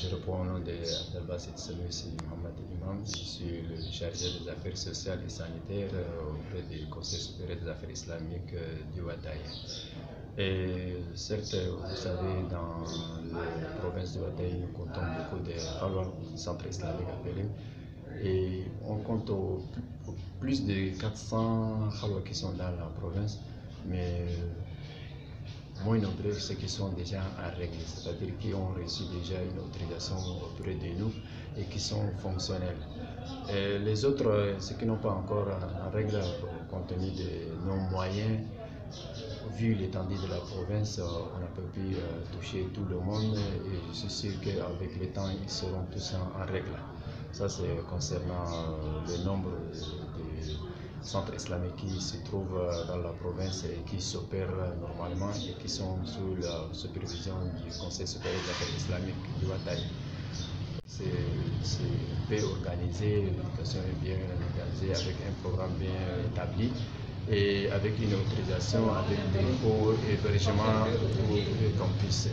Je reprends au nom de Abdelbasit Sanusi Mohamed Imam. Je suis le chargé des affaires sociales et sanitaires auprès du Conseil supérieur des affaires islamiques du Ouaddaï. Et certes, vous savez, dans la province du Ouaddaï, nous comptons beaucoup de Khalwa, centres islamiques appelés. Et on compte plus de 400 Khalwa qui sont dans la province, mais moins nombreux ceux qui sont déjà en règle, c'est-à-dire qui ont reçu déjà une autorisation auprès de nous et qui sont fonctionnels. Et les autres, ceux qui n'ont pas encore en règle, compte tenu de nos moyens, vu l'étendue de la province, on n'a pas pu toucher tout le monde et je suis sûr qu'avec le temps, ils seront tous en règle. Ça, c'est concernant le nombre de centres islamiques qui se trouvent dans la province et qui s'opèrent normalement et qui sont sous la supervision du Conseil supérieur des affaires islamiques du Ouaddaï. C'est bien organisé, l'éducation est bien organisée avec un programme bien établi et avec une autorisation, avec des hauts hébergements pour qu'on puisse.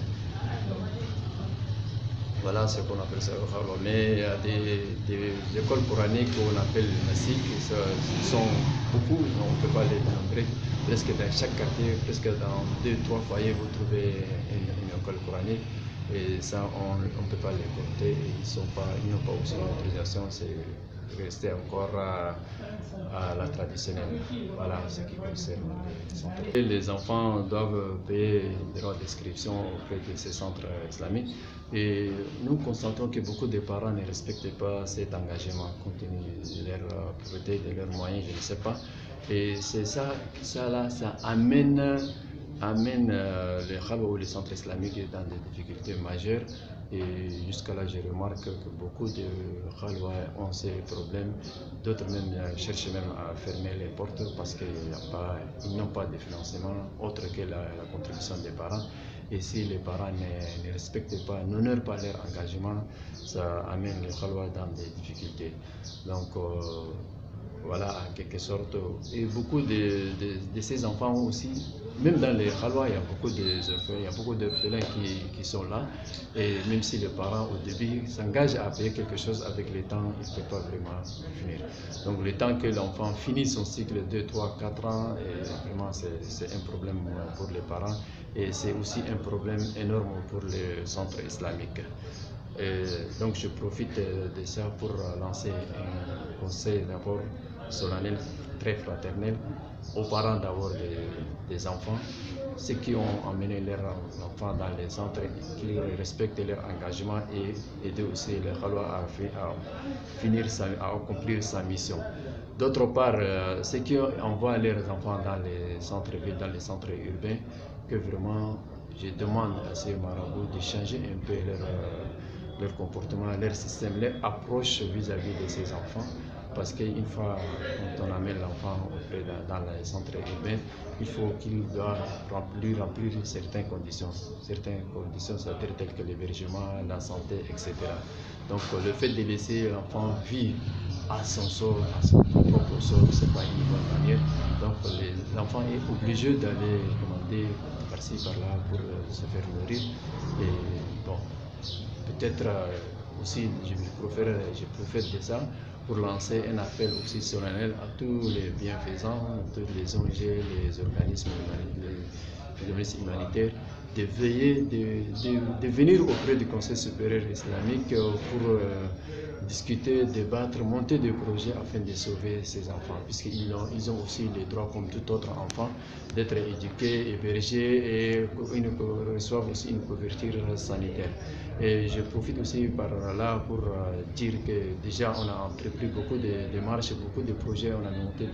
Voilà ce qu'on appelle ça au Khalwa. Mais il y a des écoles coraniques qu'on appelle Nasik, qui sont beaucoup, on ne peut pas les nombrer. Presque dans chaque quartier, presque dans 2-3 foyers, vous trouvez une école coranique. Et ça, on ne peut pas les compter. Ils n'ont pas aussi l'autorisation, c'est rester encore à la traditionnelle. Voilà ce qui concerne les centres. Les enfants doivent payer des droits d'inscription auprès de ces centres islamiques. Et nous constatons que beaucoup de parents ne respectent pas cet engagement compte tenu de leur pauvreté, de leurs moyens, je ne sais pas. Et c'est ça amène les Khalwa ou les centres islamiques dans des difficultés majeures. Et jusqu'à là, je remarque que beaucoup de Khalwa ont ces problèmes. D'autres même cherchent même à fermer les portes parce qu'ils n'ont pas de financement autre que la contribution des parents. Et si les parents ne respectent pas, n'honorent pas leur engagement, ça amène les Khalwa dans des difficultés. Donc, voilà, en quelque sorte. Et beaucoup de ces enfants aussi, même dans les Khalwa, il y a beaucoup d'orphelins, il y a beaucoup d'orphelins qui sont là. Et même si les parents, au début, s'engagent à payer quelque chose, avec le temps, ils ne peuvent pas vraiment finir. Donc, le temps que l'enfant finisse son cycle de 2, 3, 4 ans, et vraiment, c'est un problème pour les parents. Et c'est aussi un problème énorme pour les centres islamiques. Et donc, je profite de ça pour lancer un conseil d'abord solennel, très fraternel, aux parents d'abord des enfants, ceux qui ont emmené leurs enfants dans les centres, qui respectent leur engagement et aider aussi les Khalwa à accomplir sa mission. D'autre part, ceux qui envoient leurs enfants dans les centres-villes, dans les centres urbains, que vraiment je demande à ces marabouts de changer un peu leur comportement, leur système, leur approche vis-à-vis de ces enfants. Parce qu'une fois quand on amène l'enfant dans les centres urbains, il faut qu'il doit remplir certaines conditions, c'est-à-dire telles que l'hébergement, la santé, etc. Donc le fait de laisser l'enfant vivre à son sort, à son propre sort, ce n'est pas une bonne manière. Donc l'enfant est obligé d'aller commander par-ci, par-là pour se faire nourrir. Et bon, peut-être aussi je profite de ça pour lancer un appel aussi solennel à tous les bienfaisants, tous les ONG, les organismes humanitaires, de veiller, de venir auprès du Conseil supérieur islamique pour discuter, débattre, monter des projets afin de sauver ces enfants, puisqu'ils ont aussi les droits comme tout autre enfant d'être éduqués, hébergés et ils reçoivent aussi une couverture sanitaire. Et je profite aussi par là pour dire que déjà on a entrepris beaucoup de démarches, beaucoup de projets, on a monté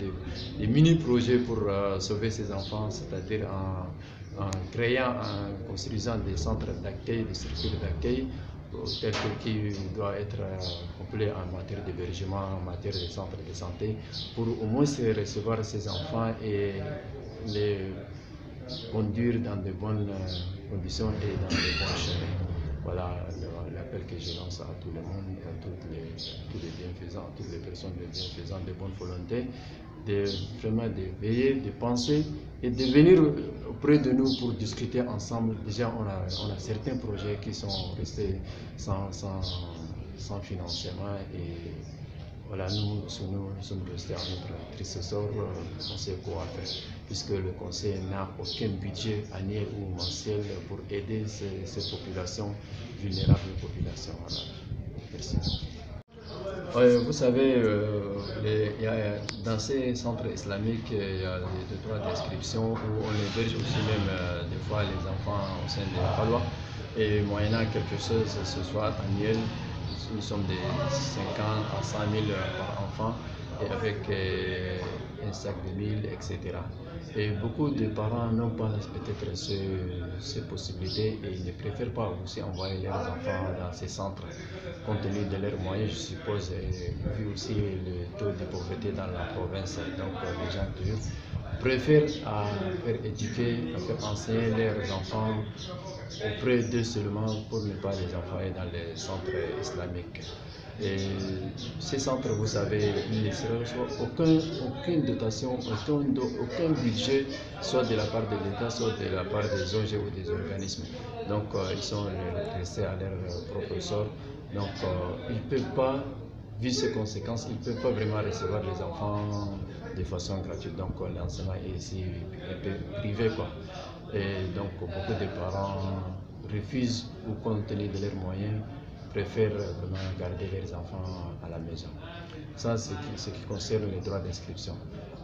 des mini-projets pour sauver ces enfants, c'est-à-dire en construisant des centres d'accueil, des structures d'accueil, qui doit être complet en matière d'hébergement, en matière de centres de santé, pour au moins recevoir ces enfants et les conduire dans de bonnes conditions et dans de bons chemins. Voilà l'appel que je lance à tout le monde, à tous les bienfaisants, à toutes les personnes de bienfaisants, de bonne volonté, vraiment de veiller, de penser et de venir auprès de nous pour discuter ensemble. Déjà, on a certains projets qui sont restés sans financement et voilà, nous sommes restés à notre triste sort, on sait quoi faire, puisque le conseil n'a aucun budget annuel ou mensuel pour aider ces populations vulnérables, populations. Voilà. Merci. Vous savez, dans ces centres islamiques, il y a des droits d'inscription où on héberge aussi même des fois les enfants au sein des Palois. Et moyennant quelque chose, ce soit annuel, nous sommes de 50 à 100 000 par enfant et avec un sac de mille, etc. Et beaucoup de parents n'ont pas peut-être ces possibilités et ils ne préfèrent pas aussi envoyer leurs enfants dans ces centres compte tenu de leurs moyens, je suppose, et vu aussi le taux de pauvreté dans la province. Donc les gens toujours préfèrent faire éduquer, à faire enseigner leurs enfants auprès d'eux seulement pour ne pas les envoyer dans les centres islamiques. Et ces centres, vous savez, ils ne reçoivent aucune dotation, aucun budget, soit de la part de l'État, soit de la part des ONG ou des organismes. Donc, ils sont restés à leur propre sort. Donc, ils ne peuvent pas, vu ces conséquences, ils ne peuvent pas vraiment recevoir les enfants de façon gratuite. Donc, l'enseignement est ici un peu privé, quoi. Et donc, beaucoup de parents refusent, ou compte tenu de leurs moyens, préfèrent vraiment garder leurs enfants à la maison. Ça, c'est ce qui concerne les droits d'inscription.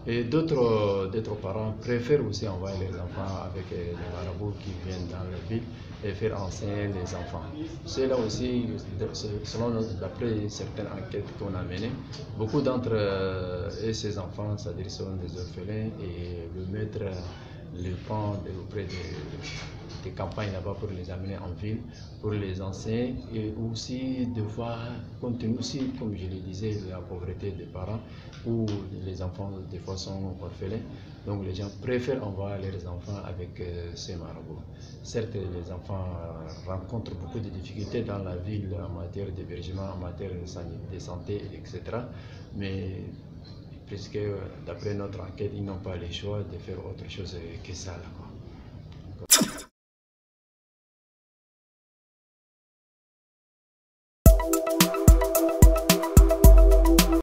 Et d'autres parents préfèrent aussi envoyer leurs enfants avec les marabouts qui viennent dans la ville et faire enseigner les enfants. C'est là aussi, d'après certaines enquêtes qu'on a menées, beaucoup d'entre ces enfants, c'est-à-dire sont des orphelins et le maître les prend auprès des campagnes là-bas pour les amener en ville, pour les enseigner et aussi de voir, compte tenu aussi, comme je le disais, de la pauvreté des parents où les enfants des fois sont orphelins. Donc les gens préfèrent envoyer leurs enfants avec ces marabouts. Certes, les enfants rencontrent beaucoup de difficultés dans la ville en matière d'hébergement, en matière de santé, etc. Mais puisque d'après notre enquête, ils n'ont pas le choix de faire autre chose que ça. Là, quoi.